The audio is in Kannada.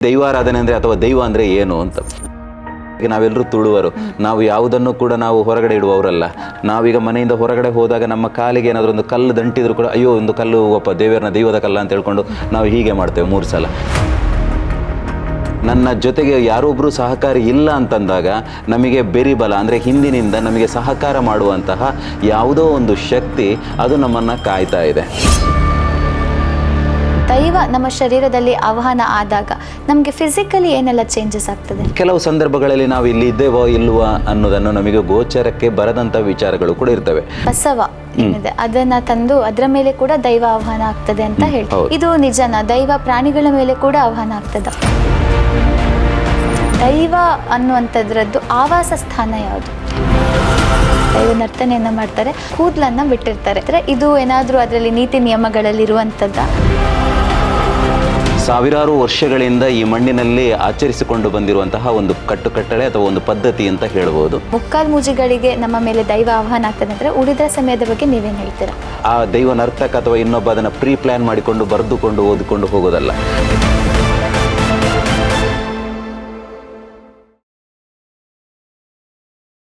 ದೈವಾರಾಧನೆ ಅಂದರೆ ಅಥವಾ ದೈವ ಅಂದರೆ ಏನು ಅಂತ. ಈಗ ನಾವೆಲ್ಲರೂ ತುಳುವರು, ನಾವು ಯಾವುದನ್ನು ಕೂಡ ನಾವು ಹೊರಗಡೆ ಇಡುವವರಲ್ಲ. ನಾವೀಗ ಮನೆಯಿಂದ ಹೊರಗಡೆ ಹೋದಾಗ ನಮ್ಮ ಕಾಲಿಗೆ ಏನಾದರೂ ಒಂದು ಕಲ್ಲು ದಂಟಿದ್ರು ಕೂಡ ಅಯ್ಯೋ ಒಂದು ಕಲ್ಲು ಒಪ್ಪ ದೇವರನ್ನ ದೈವದ ಕಲ್ಲ ಅಂತ ಹೇಳ್ಕೊಂಡು ನಾವು ಹೀಗೆ ಮಾಡ್ತೇವೆ 3 ಸಲ. ನನ್ನ ಜೊತೆಗೆ ಯಾರೊಬ್ಬರು ಸಹಕಾರಿ ಇಲ್ಲ ಅಂತಂದಾಗ ನಮಗೆ ಬೆರಿಬಲ ಅಂದರೆ ಹಿಂದಿನಿಂದ ನಮಗೆ ಸಹಕಾರ ಮಾಡುವಂತಹ ಯಾವುದೋ ಒಂದು ಶಕ್ತಿ ಅದು ನಮ್ಮನ್ನು ಕಾಯ್ತಾ ಇದೆ. ದೈವ ನಮ್ಮ ಶರೀರದಲ್ಲಿ ಆವಾಹನ ಆದಾಗ ನಮಗೆ ಫಿಸಿಕಲಿ ಏನೆಲ್ಲ ಚೇಂಜಸ್ ಆಗ್ತದೆ? ಕೆಲವು ಸಂದರ್ಭಗಳಲ್ಲಿ ನಾವು ಇಲ್ಲಿ ಇದ್ದೇವೋ ಇಲ್ವಾ ಅನ್ನೋದನ್ನು ನಮಗೆ ಗೋಚರಕ್ಕೆ ಬರದಂಥ ವಿಚಾರಗಳು ಕೂಡ ಇರ್ತವೆ. ಬಸವ ಏನಿದೆ ಅದನ್ನ ತಂದು ಅದರ ಮೇಲೆ ಕೂಡ ದೈವ ಆಹ್ವಾನ ಆಗ್ತದೆ ಅಂತ ಹೇಳ್ತಾರೆ. ಇದು ನಿಜನಾ? ದೈವ ಪ್ರಾಣಿಗಳ ಮೇಲೆ ಕೂಡ ಆಹ್ವಾನ ಆಗ್ತದ? ದೈವ ಅನ್ನುವಂಥದ್ರದ್ದು ಆವಾಸ ಸ್ಥಾನ ಯಾವುದು? ದೈವ ನರ್ತನೆಯನ್ನ ಮಾಡ್ತಾರೆ, ಕೂದಲನ್ನ ಬಿಟ್ಟಿರ್ತಾರೆ. ಇದು ಏನಾದರೂ ಅದರಲ್ಲಿ ನೀತಿ ನಿಯಮಗಳಲ್ಲಿ ಇರುವಂಥದ್ದ? ಸಾವಿರಾರು ವರ್ಷಗಳಿಂದ ಈ ಮಣ್ಣಿನಲ್ಲಿ ಆಚರಿಸಿಕೊಂಡು ಬಂದಿರುವಂತಹ ಒಂದು ಕಟ್ಟುಕಟ್ಟಳೆ ಅಥವಾ ಒಂದು ಪದ್ಧತಿ ಅಂತ ಹೇಳ್ಬೋದು. ಮುಕ್ಕಾಲು ಮೂಜಿಗಳಿಗೆ ನಮ್ಮ ಮೇಲೆ ದೈವ ಆಹ್ವಾನ ಆಗ್ತದೆ ಅಂದರೆ ಉಳಿದ ಸಮಯದ ಬಗ್ಗೆ ನೀವೇನು ಹೇಳ್ತೀರಾ? ಆ ದೈವ ನರ್ತಕ ಅಥವಾ ಇನ್ನೊಬ್ಬ ಅದನ್ನು ಪ್ರೀ ಪ್ಲಾನ್ ಮಾಡಿಕೊಂಡು ಬರೆದುಕೊಂಡು ಓದಿಕೊಂಡು ಹೋಗೋದಲ್ಲ.